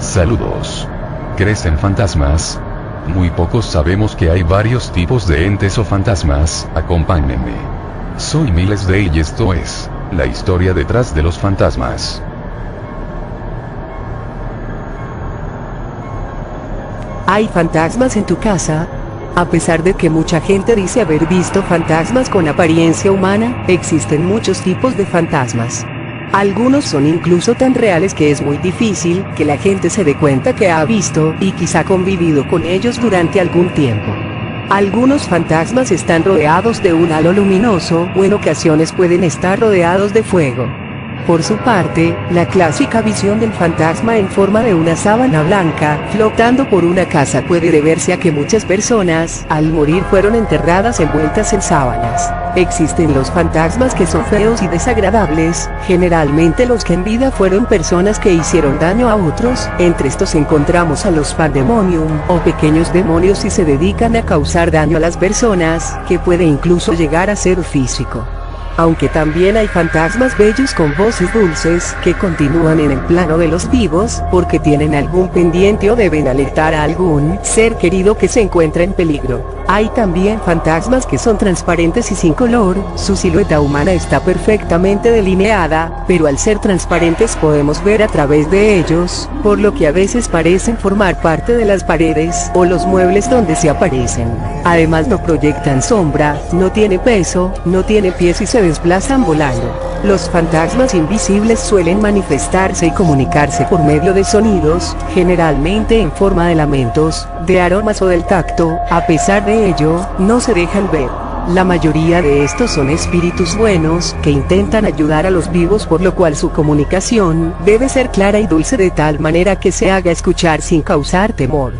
Saludos. ¿Crees en fantasmas? Muy pocos sabemos que hay varios tipos de entes o fantasmas. Acompáñenme. Soy Miles Day y esto es la historia detrás de los fantasmas. ¿Hay fantasmas en tu casa? A pesar de que mucha gente dice haber visto fantasmas con apariencia humana, existen muchos tipos de fantasmas. Algunos son incluso tan reales que es muy difícil que la gente se dé cuenta que ha visto y quizá convivido con ellos durante algún tiempo. Algunos fantasmas están rodeados de un halo luminoso o en ocasiones pueden estar rodeados de fuego. Por su parte, la clásica visión del fantasma en forma de una sábana blanca flotando por una casa puede deberse a que muchas personas, al morir, fueron enterradas envueltas en sábanas. Existen los fantasmas que son feos y desagradables, generalmente los que en vida fueron personas que hicieron daño a otros. Entre estos encontramos a los pandemonium, o pequeños demonios y se dedican a causar daño a las personas, que puede incluso llegar a ser físico. Aunque también hay fantasmas bellos con voces dulces que continúan en el plano de los vivos porque tienen algún pendiente o deben alertar a algún ser querido que se encuentra en peligro. Hay también fantasmas que son transparentes y sin color, su silueta humana está perfectamente delineada, pero al ser transparentes podemos ver a través de ellos, por lo que a veces parecen formar parte de las paredes o los muebles donde se aparecen. Además no proyectan sombra, no tiene peso, no tiene pies y se desplazan volando. Los fantasmas invisibles suelen manifestarse y comunicarse por medio de sonidos, generalmente en forma de lamentos, de aromas o del tacto. A pesar de ello, no se dejan ver. La mayoría de estos son espíritus buenos que intentan ayudar a los vivos, por lo cual su comunicación debe ser clara y dulce de tal manera que se haga escuchar sin causar temor.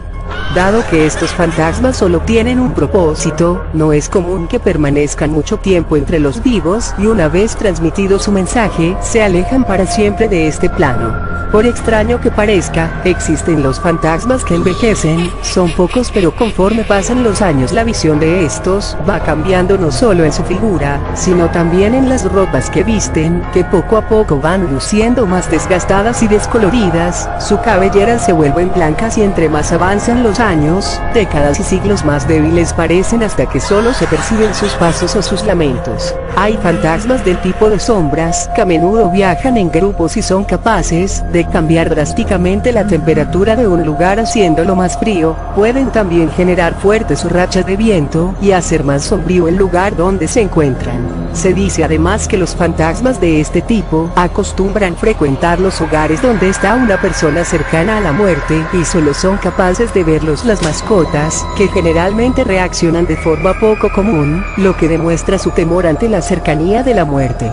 Dado que estos fantasmas solo tienen un propósito, no es común que permanezcan mucho tiempo entre los vivos y una vez transmitido su mensaje, se alejan para siempre de este plano. Por extraño que parezca, existen los fantasmas que envejecen, son pocos pero conforme pasan los años la visión de estos va cambiando no solo en su figura, sino también en las ropas que visten, que poco a poco van luciendo más desgastadas y descoloridas, su cabellera se vuelven blancas y entre más avanzan los años, décadas y siglos más débiles parecen hasta que solo se perciben sus pasos o sus lamentos. Hay fantasmas del tipo de sombras, que a menudo viajan en grupos y son capaces de cambiar drásticamente la temperatura de un lugar haciéndolo más frío, pueden también generar fuertes rachas de viento y hacer más sombrío el lugar donde se encuentran. Se dice además que los fantasmas de este tipo acostumbran frecuentar los hogares donde está una persona cercana a la muerte y solo son capaces de verlos las mascotas, que generalmente reaccionan de forma poco común, lo que demuestra su temor ante la cercanía de la muerte.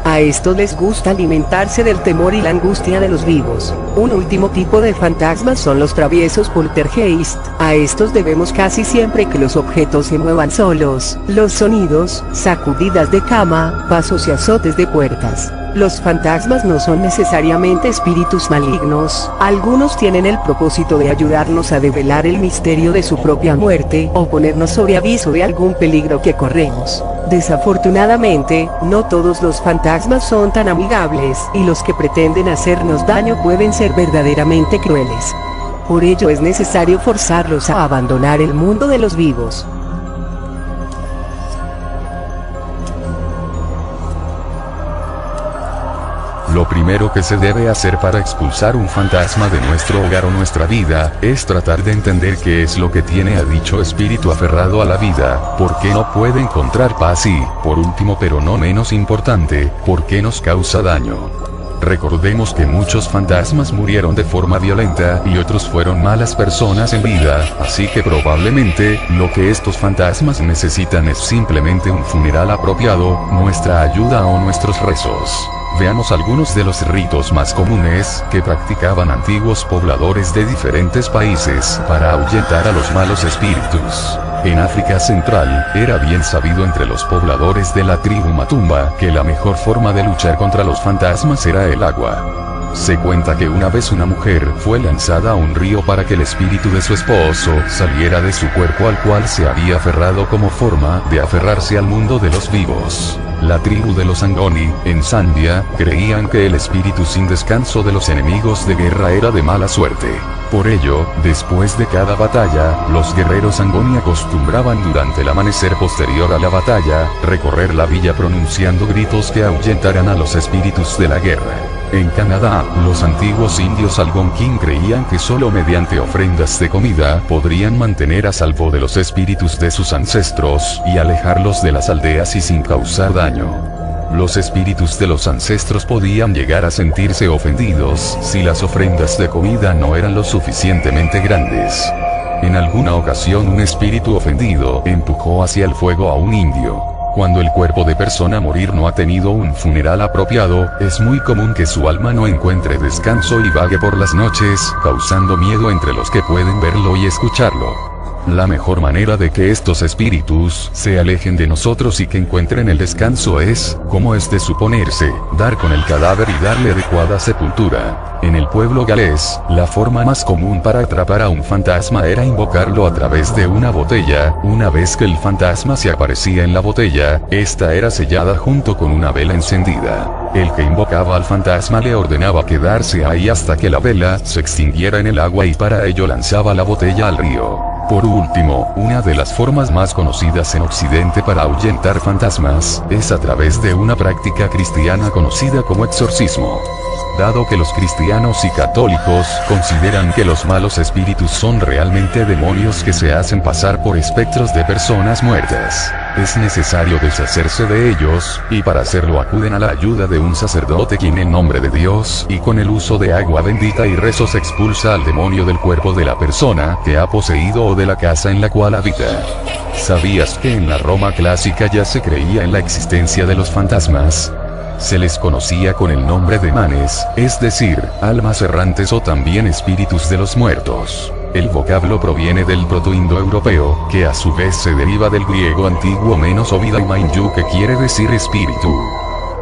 A estos les gusta alimentarse del temor y la angustia de los vivos. Un último tipo de fantasmas son los traviesos poltergeist. A estos debemos casi siempre que los objetos se muevan solos, los sonidos, sacudidas de cama, pasos y azotes de puertas. Los fantasmas no son necesariamente espíritus malignos, algunos tienen el propósito de ayudarnos a develar el misterio de su propia muerte o ponernos sobre aviso de algún peligro que corremos. Desafortunadamente, no todos los fantasmas son tan amigables y los que pretenden hacernos daño pueden ser verdaderamente crueles. Por ello es necesario forzarlos a abandonar el mundo de los vivos. Lo primero que se debe hacer para expulsar un fantasma de nuestro hogar o nuestra vida, es tratar de entender qué es lo que tiene a dicho espíritu aferrado a la vida, por qué no puede encontrar paz y, por último pero no menos importante, por qué nos causa daño. Recordemos que muchos fantasmas murieron de forma violenta y otros fueron malas personas en vida, así que probablemente, lo que estos fantasmas necesitan es simplemente un funeral apropiado, nuestra ayuda o nuestros rezos. Veamos algunos de los ritos más comunes que practicaban antiguos pobladores de diferentes países para ahuyentar a los malos espíritus. En África Central, era bien sabido entre los pobladores de la tribu Matumba que la mejor forma de luchar contra los fantasmas era el agua. Se cuenta que una vez una mujer fue lanzada a un río para que el espíritu de su esposo saliera de su cuerpo al cual se había aferrado como forma de aferrarse al mundo de los vivos. La tribu de los Angoni, en Zambia, creían que el espíritu sin descanso de los enemigos de guerra era de mala suerte. Por ello, después de cada batalla, los guerreros Angoni acostumbraban durante el amanecer posterior a la batalla, recorrer la villa pronunciando gritos que ahuyentaran a los espíritus de la guerra. En Canadá, los antiguos indios Algonquin creían que solo mediante ofrendas de comida podrían mantener a salvo de los espíritus de sus ancestros y alejarlos de las aldeas y sin causar daño. Los espíritus de los ancestros podían llegar a sentirse ofendidos si las ofrendas de comida no eran lo suficientemente grandes. En alguna ocasión un espíritu ofendido empujó hacia el fuego a un indio. Cuando el cuerpo de persona morir no ha tenido un funeral apropiado, es muy común que su alma no encuentre descanso y vague por las noches, causando miedo entre los que pueden verlo y escucharlo. La mejor manera de que estos espíritus se alejen de nosotros y que encuentren el descanso es, como es de suponerse, dar con el cadáver y darle adecuada sepultura. En el pueblo galés, la forma más común para atrapar a un fantasma era invocarlo a través de una botella. Una vez que el fantasma se aparecía en la botella, esta era sellada junto con una vela encendida. El que invocaba al fantasma le ordenaba quedarse ahí hasta que la vela se extinguiera en el agua y para ello lanzaba la botella al río. Por último, una de las formas más conocidas en Occidente para ahuyentar fantasmas, es a través de una práctica cristiana conocida como exorcismo. Dado que los cristianos y católicos consideran que los malos espíritus son realmente demonios que se hacen pasar por espectros de personas muertas, es necesario deshacerse de ellos, y para hacerlo acuden a la ayuda de un sacerdote quien en nombre de Dios y con el uso de agua bendita y rezos expulsa al demonio del cuerpo de la persona que ha poseído o de la casa en la cual habita. ¿Sabías que en la Roma clásica ya se creía en la existencia de los fantasmas? Se les conocía con el nombre de manes, es decir, almas errantes o también espíritus de los muertos. El vocablo proviene del protoindoeuropeo, que a su vez se deriva del griego antiguo menos ovida y mainyu, que quiere decir espíritu.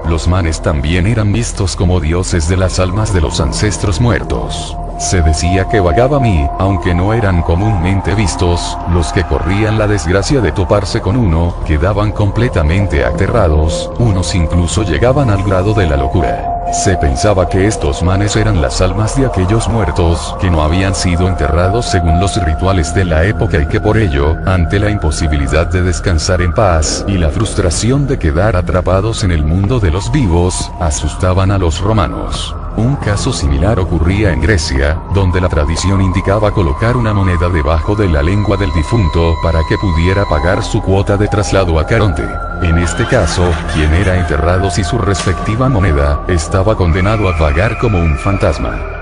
Los manes también eran vistos como dioses de las almas de los ancestros muertos. Se decía que vagaban y, aunque no eran comúnmente vistos, los que corrían la desgracia de toparse con uno, quedaban completamente aterrados, unos incluso llegaban al grado de la locura. Se pensaba que estos manes eran las almas de aquellos muertos que no habían sido enterrados según los rituales de la época y que por ello, ante la imposibilidad de descansar en paz y la frustración de quedar atrapados en el mundo de los vivos, asustaban a los romanos. Un caso similar ocurría en Grecia, donde la tradición indicaba colocar una moneda debajo de la lengua del difunto para que pudiera pagar su cuota de traslado a Caronte. En este caso, quien era enterrado sin su respectiva moneda, estaba condenado a vagar como un fantasma.